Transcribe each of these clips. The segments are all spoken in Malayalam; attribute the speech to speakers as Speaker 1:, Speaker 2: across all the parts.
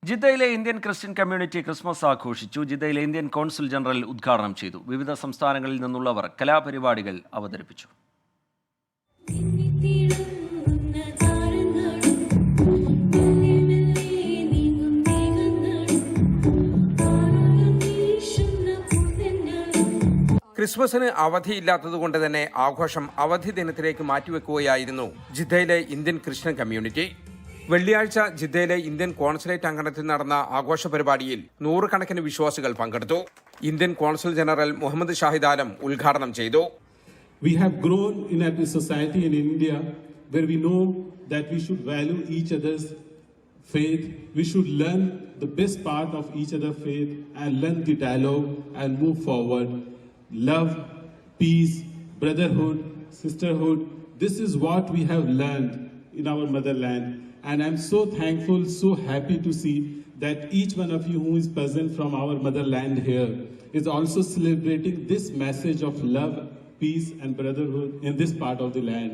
Speaker 1: ജിദ്ദയിലെ ഇന്ത്യൻ ക്രിസ്ത്യൻ കമ്മ്യൂണിറ്റി ക്രിസ്മസ് ആഘോഷിച്ചു. ജിദ്ദയിലെ ഇന്ത്യൻ കോൺസുൽ ജനറൽ ഉദ്ഘാടനം ചെയ്തു. വിവിധ സംസ്ഥാനങ്ങളിൽ നിന്നുള്ളവർ കലാപരിപാടികൾ അവതരിപ്പിച്ചു.
Speaker 2: ക്രിസ്മസിന് അവധിയില്ലാത്തതുകൊണ്ട് തന്നെ ആഘോഷം അവധി ദിനത്തിലേക്ക് മാറ്റിവെക്കുകയായിരുന്നു ജിദ്ദയിലെ ഇന്ത്യൻ ക്രിസ്ത്യൻ കമ്മ്യൂണിറ്റി. വെള്ളിയാഴ്ച ജിദ്ദയിലെ ഇന്ത്യൻ കോൺസുലേറ്റ് അങ്കണത്തിൽ നടന്ന ആഘോഷ പരിപാടിയിൽ നൂറുകണക്കിന് വിശ്വാസികൾ പങ്കെടുത്തു. Indian consul general Muhammad Shahid Alam ഉദ്ഘാടനം ചെയ്തു.
Speaker 3: We have grown in a society in India where we know that we should value each other's faith. We should learn the best part of each other's faith and learn the dialogue and move forward. Love, peace, brotherhood, sisterhood. This is what we have learned in our motherland. And I'm so thankful, so happy to see that each one of you who is present from our motherland here is also celebrating this message of love, peace and brotherhood in this part of the land.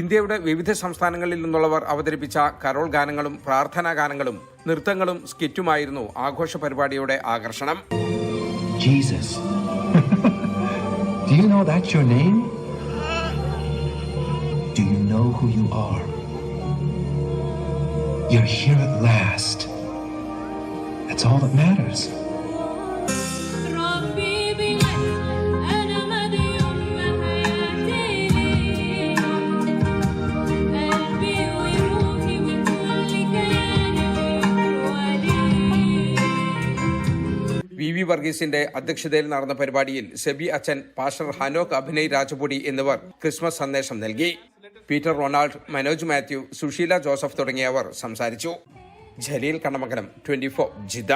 Speaker 2: ഇന്ത്യയുടെ വിവിധ സംസ്ഥാനങ്ങളിൽ നിന്നുള്ളവർ അവതരിപ്പിച്ച കരോൾ ഗാനങ്ങളും പ്രാർത്ഥനാ ഗാനങ്ങളും നൃത്തങ്ങളും സ്കിറ്റുമായിരുന്നു ആഘോഷ പരിപാടിയുടെ ആകർഷണം.
Speaker 4: Jesus. Do you know that's your name? Do you know who you are? You're here at last. That's all that matters.
Speaker 2: V വർഗീസിന്റെ അധ്യക്ഷതയിൽ നടന്ന പരിപാടിയിൽ സെബി അച്ഛൻ, പാസ്റ്റർ ഹനോക്ക് അഭിനയ് രാജപുടി എന്നിവർ ക്രിസ്മസ് സന്ദേശം നൽകി. Peter Ronald, Manoj Mathew, Susheela Joseph തുടങ്ങിയവർ സംസാരിച്ചു. ജലീൽ കണ്ണമംഗലം, 24 ജിദ്ദ.